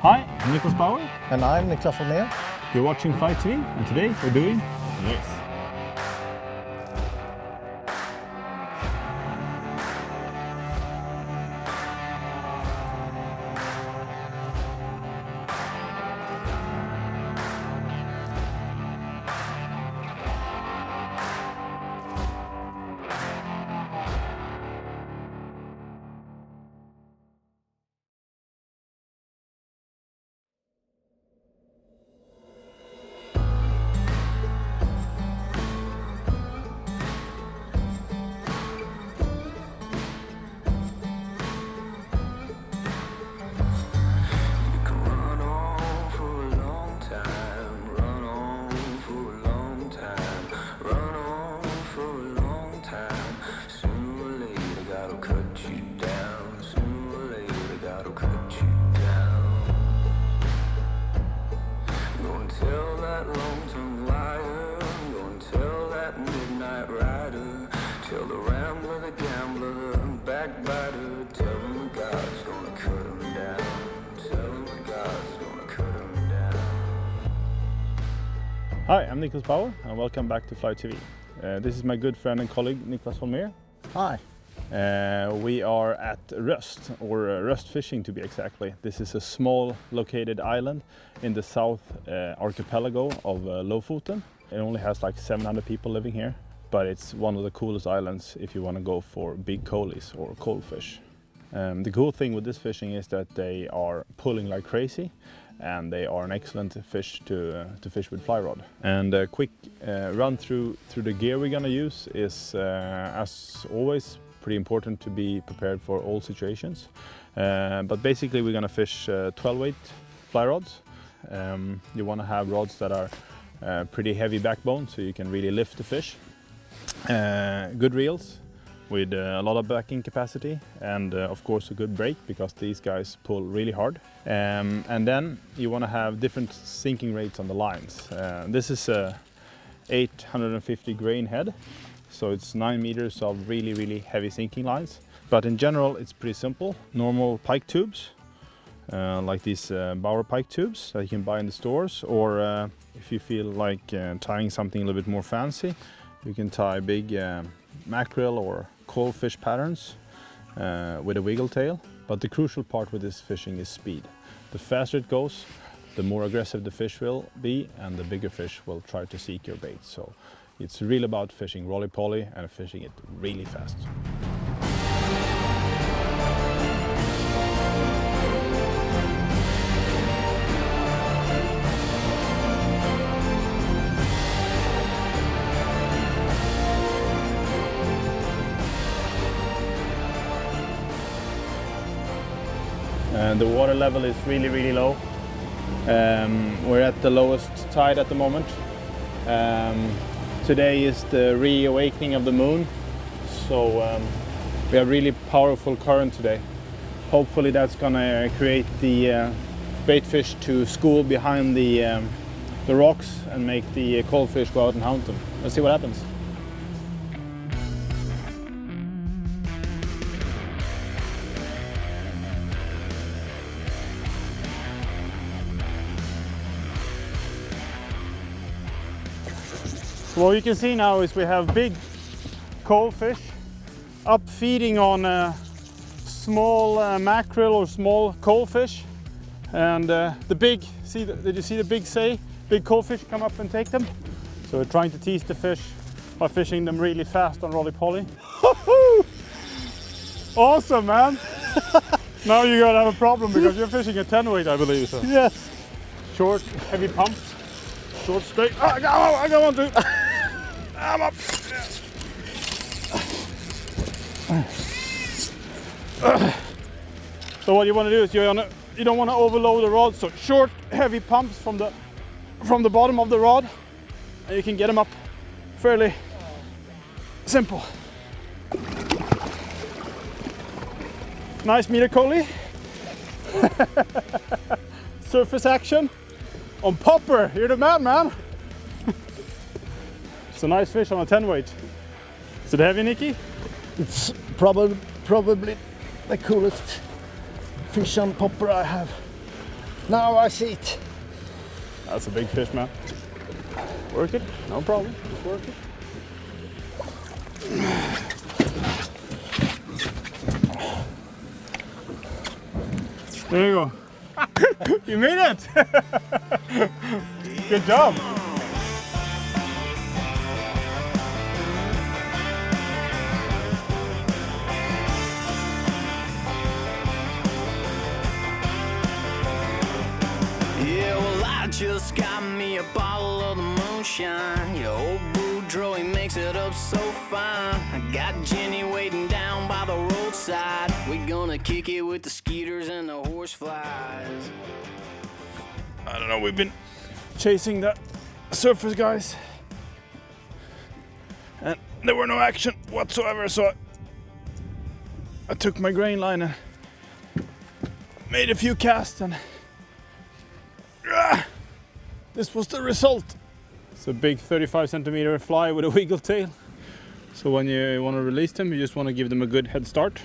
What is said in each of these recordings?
Hi, I'm Niklaus Bauer. And I'm Niklas Holmér. You're watching Fly TV, and today we're doing this. Hi, I'm Niklaus Bauer and welcome back to Fly TV. This is my good friend and colleague Niklas Holmér. Hi. We are at Röst, or Röst fishing to be exactly. This is a small located island in the south archipelago of Lofoten. It only has like 700 people living here, but it's one of the coolest islands if you want to go for big coalies or coalfish. The cool thing with this fishing is that they are pulling like crazy, and they are an excellent fish to fish with fly rod. And a quick run through the gear we're gonna use is, as always, pretty important to be prepared for all situations. But basically we're gonna fish 12-weight fly rods. You wanna have rods that are pretty heavy backbone, so you can really lift the fish. Good reels with a lot of backing capacity, and of course a good brake, because these guys pull really hard. And then you want to have different sinking rates on the lines. This is a 850 grain head, so it's 9 meters of really heavy sinking lines. But in general it's pretty simple. Normal pike tubes, like these Bauer pike tubes that you can buy in the stores, or if you feel like tying something a little bit more fancy, you can tie big mackerel or coalfish patterns with a wiggle tail. But the crucial part with this fishing is speed. The faster it goes, the more aggressive the fish will be, and the bigger fish will try to seek your bait. So it's really about fishing roly-poly and fishing it really fast. And the water level is really low. We're at the lowest tide at the moment. Today is the reawakening of the moon, so we have really powerful current today. Hopefully that's gonna create the bait fish to school behind the rocks and make the coalfish go out and hunt them. Let's see what happens. So what you can see now is we have big coalfish up feeding on small mackerel or small coalfish, and did you see the big coalfish come up and take them? So we're trying to tease the fish by fishing them really fast on roly-poly. Awesome, man! Now you're gonna have a problem because you're fishing a 10-weight, I believe. So. Yes. Short, heavy pumps, short, straight. I got one too. I'm up. So what you want to do is you don't want to overload the rod. So short, heavy pumps from the bottom of the rod, and you can get them up fairly simple. Nice meter collie. Surface action on popper. You're the man. It's a nice fish on a 10-weight. Is it heavy, Nicky? It's probably the coolest fish on popper I have Now I see it. That's a big fish, man. Work it, no problem, just work it. There you go. You made it! Good job! Yeah, well, I just got me a bottle of the moonshine. Your old Boudreaux, he makes it up so fine. I got Jenny waiting down by the roadside. We gonna kick it with the skeeters and the horseflies. I don't know, we've been chasing the surface guys and there were no action whatsoever, so I took my grain line and made a few casts and this was the result. It's a big 35 centimeter fly with a wiggle tail. So when you want to release them, you just want to give them a good head start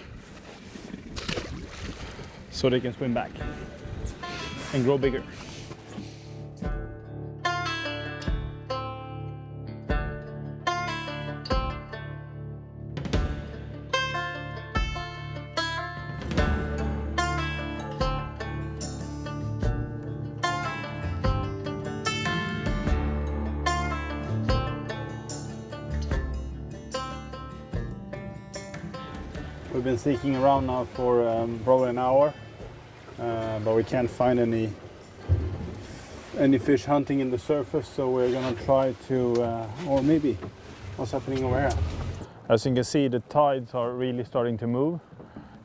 so they can swim back and grow bigger. We've been seeking around now for probably an hour, but we can't find any fish hunting in the surface, so we're gonna try to, or maybe, what's happening over here? As you can see, the tides are really starting to move,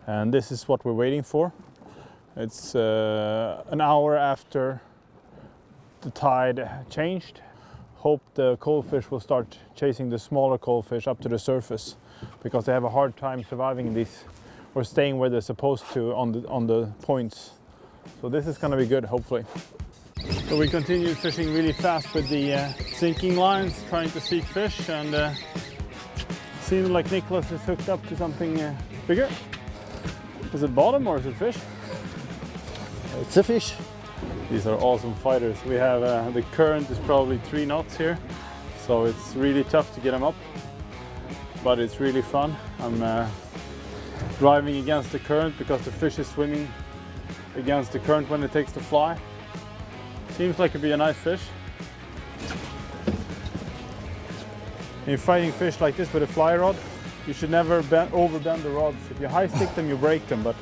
and this is what we're waiting for. It's an hour after the tide changed. Hope the coalfish will start chasing the smaller coalfish up to the surface, because they have a hard time surviving in these or staying where they're supposed to on the points. So this is gonna be good, hopefully. So we continue fishing really fast with the sinking lines, trying to seek fish, and seems like Niklas is hooked up to something bigger. Is it bottom or is it fish? It's a fish. These are awesome fighters. We have the current is probably 3 knots here, so it's really tough to get them up, but it's really fun. I'm driving against the current because the fish is swimming against the current when it takes the fly. Seems like it'd be a nice fish. When you're fighting fish like this with a fly rod, you should never overbend the rods. If you high stick them, you break them, but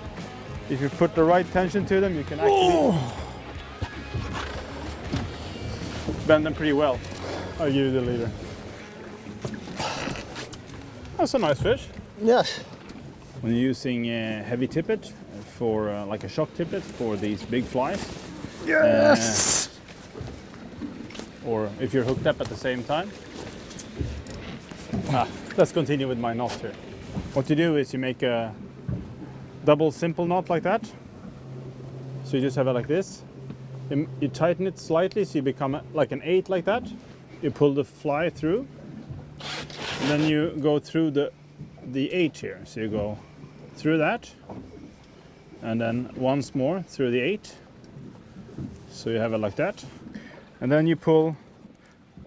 if you put the right tension to them, you can actually bend them pretty well. I'll give you the leader. That's a nice fish. Yes. When you're using heavy tippet for like a shock tippet for these big flies, Yes. Or if you're hooked up at the same time. Let's continue with my knot here. What you do is you make a double simple knot like that. So you just have it like this. You tighten it slightly so you become like an 8 like that. You pull the fly through, and then you go through the 8 here. So you go through that, and then once more through the 8. So you have it like that, and then you pull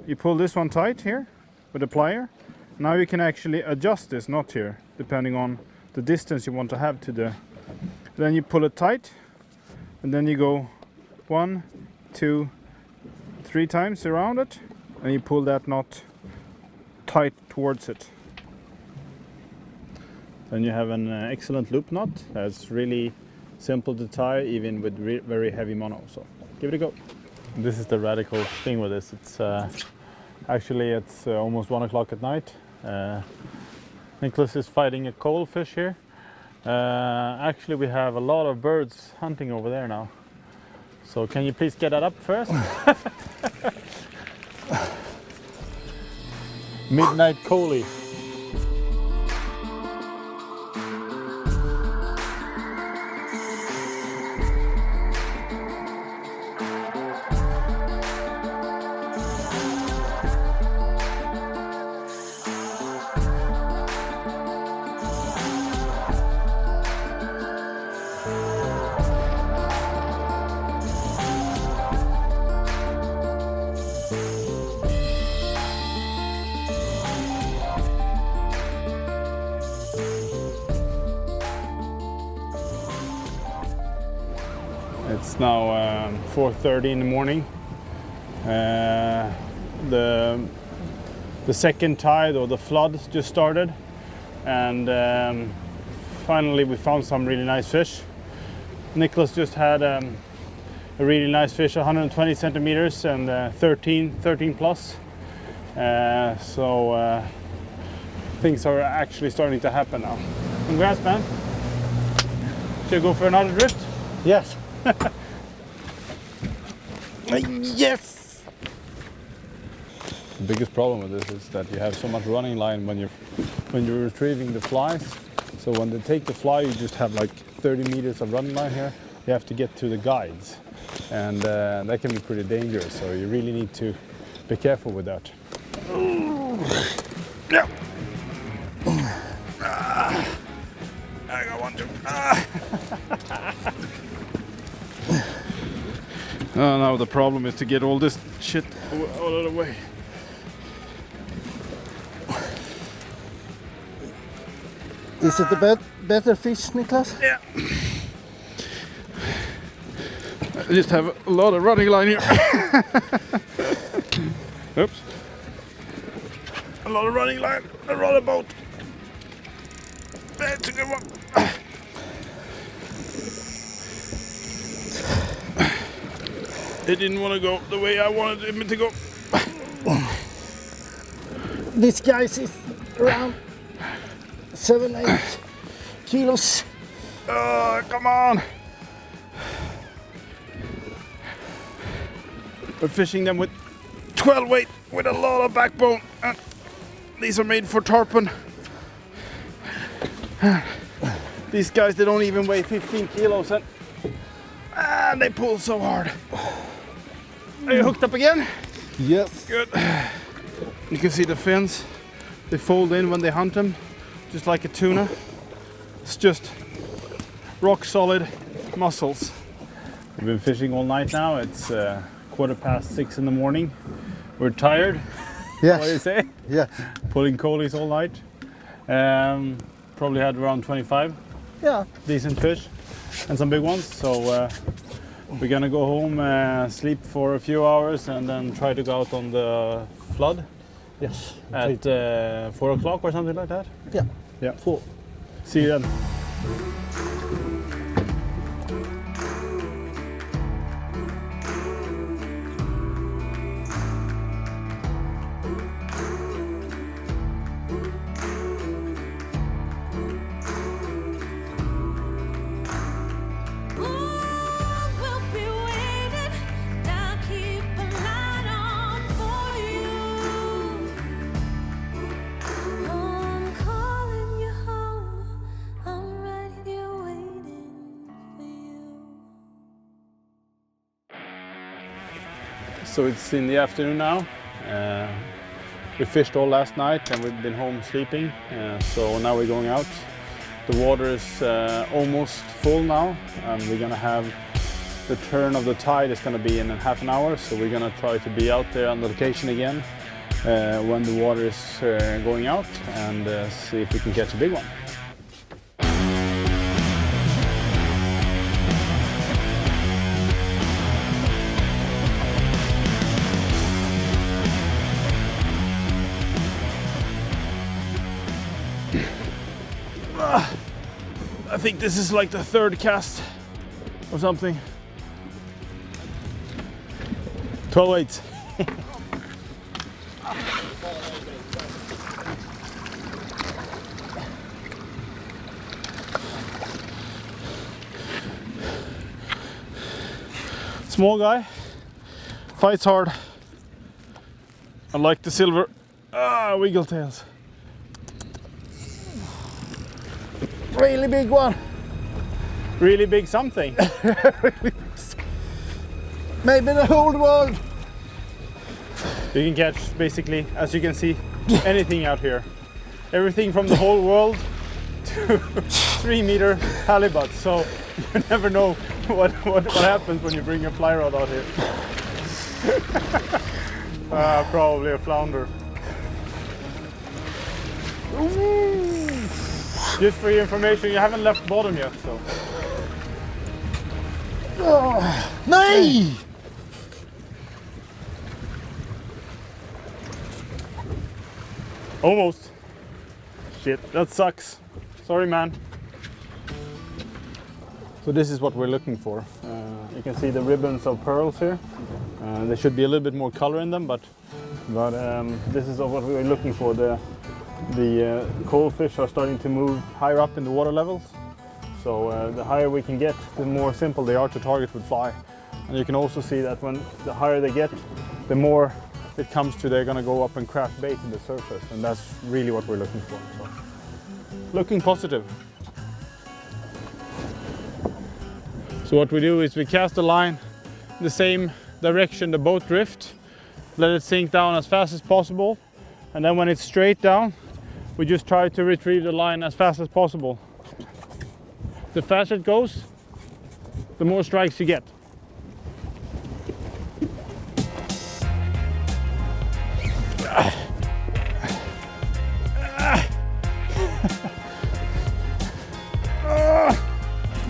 this one tight here with a plier. Now you can actually adjust this knot here depending on the distance you want to have to the. Then you pull it tight, and then you go 1, 2, 3 times around it, and you pull that knot tight towards it. Then you have an excellent loop knot that's really simple to tie even with very heavy mono. So give it a go. This is the radical thing with this. It's actually it's almost 1 o'clock at night. Niklas is fighting a coalfish here. Actually, we have a lot of birds hunting over there now. So can you please get that up first? Midnight coalie. It's now 4:30 in the morning. The second tide or the flood just started, and finally we found some really nice fish. Niklas just had a really nice fish, 120 centimeters and 13 plus. So things are actually starting to happen now. Congrats, man. Should I go for another drift? Yes. Yes. The biggest problem with this is that you have so much running line when you're retrieving the flies. So when they take the fly, you just have like 30 meters of running line here. You have to get to the guides, and that can be pretty dangerous. So you really need to be careful with that. Yeah. I got one too. Now the problem is to get all this shit out of the way. Is it the better fish, Niklas? Yeah. I just have a lot of running line here. Oops. A lot of running line, a rudder boat. That's a good one. It didn't want to go the way I wanted it to go. This guy is around 7-8 kilos. Come on. We're fishing them with 12 weight with a lot of backbone. These are made for tarpon. These guys, they don't even weigh 15 kilos and they pull so hard. Are you hooked up again? Yes. Good. You can see the fins. They fold in when they hunt them, just like a tuna. It's just rock solid muscles. We've been fishing all night now. It's 6:15 in the morning. We're tired. Yes. What do you say? Yeah. Pulling coalies all night. Probably had around 25 Yeah. decent fish and some big ones. So we're gonna go home, sleep for a few hours, and then try to go out on the flood. Yes. At 4 o'clock or something like that. Yeah. Yeah. 4. See you then. So it's in the afternoon now. We fished all last night and we've been home sleeping. So now we're going out. The water is almost full now, and we're gonna have the turn of the tide is gonna be in half an hour. So we're gonna try to be out there on the location again when the water is going out, and see if we can catch a big one. I think this is like the third cast or something. 12 weights. Small guy, fights hard. I like the silver wiggle tails. Really big one. Really big something. Maybe the whole world. You can catch, basically, as you can see, anything out here. Everything from the whole world to 3-meter halibut. So you never know what happens when you bring your fly rod out here. Probably a flounder. Just for your information, you haven't left bottom yet, so. Nej! Almost. Shit, that sucks. Sorry, man. So this is what we're looking for. You can see the ribbons of pearls here. There should be a little bit more color in them, but this is what we're looking for. The coalfish are starting to move higher up in the water levels. So the higher we can get, the more simple they are to target with fly. And you can also see that when the higher they get, the more it comes to they're going to go up and craft bait in the surface, and that's really what we're looking for. So, looking positive. So what we do is we cast the line the same direction the boat drift, let it sink down as fast as possible, and then when it's straight down, we just try to retrieve the line as fast as possible. The faster it goes, the more strikes you get.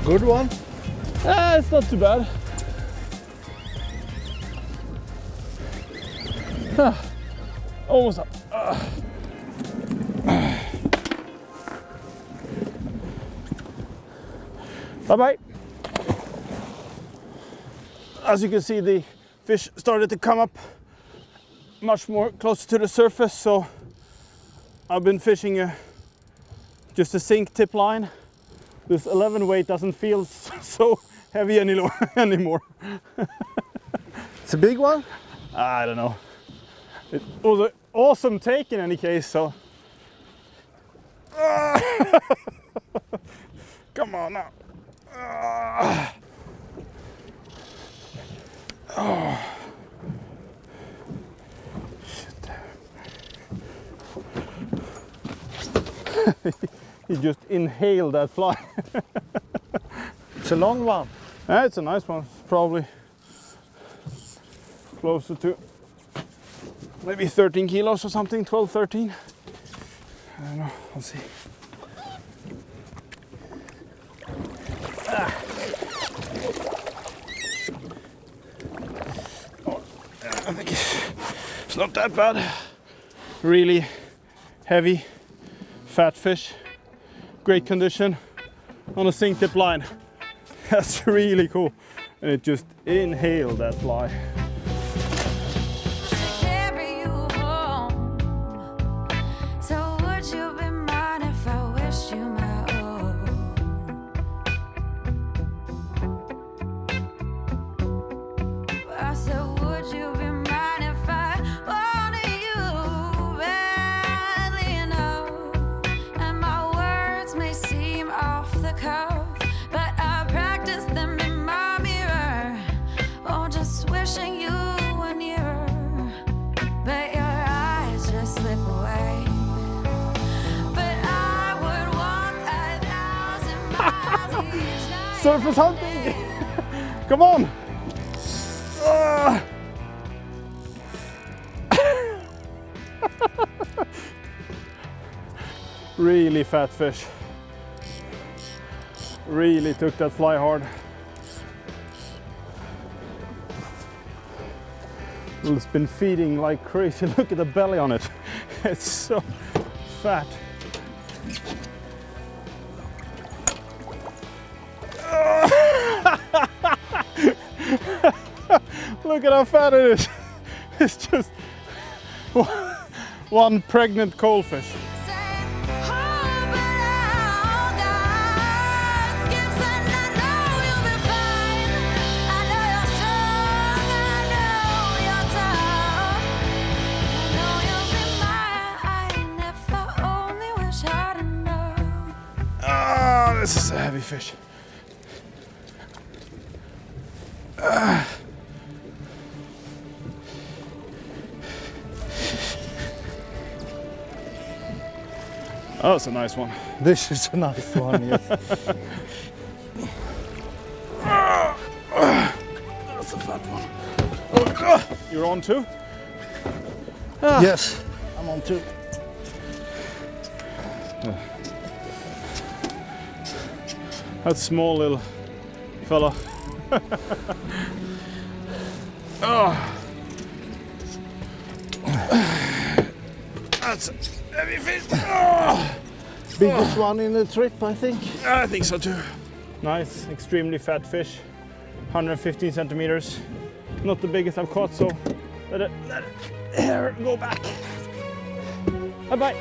Good one. It's not too bad. Almost up. Bye-bye. As you can see, the fish started to come up much more closer to the surface, so I've been fishing just a sink tip line. This 11 weight doesn't feel so heavy anymore. It's a big one? I don't know. It was an awesome take in any case, so. Come on now. Oh. Shit. He just inhaled that fly. It's a long one. Yeah, it's a nice one. It's probably closer to maybe 13 kilos or something, 12, 13. I don't know, I'll see. Oh, I think it's not that bad. Really heavy, fat fish, great condition on a sink tip line. That's really cool. And it just inhaled that fly. Surface hunting! Come on! Really fat fish. Really took that fly hard. Well, it's been feeding like crazy. Look at the belly on it. It's so fat. Look at how fat it is. It's just one pregnant coalfish. Ah, this is a heavy fish. Oh, that's a nice one. This is a nice one, yes. That's a fat one. Oh, you're on too? Yes, I'm on too. That small little fella. Oh. That's a heavy fish. Oh. Biggest one in the trip, I think. I think so too. Nice, extremely fat fish. 115 centimeters. Not the biggest I've caught, so let it go back. Bye-bye.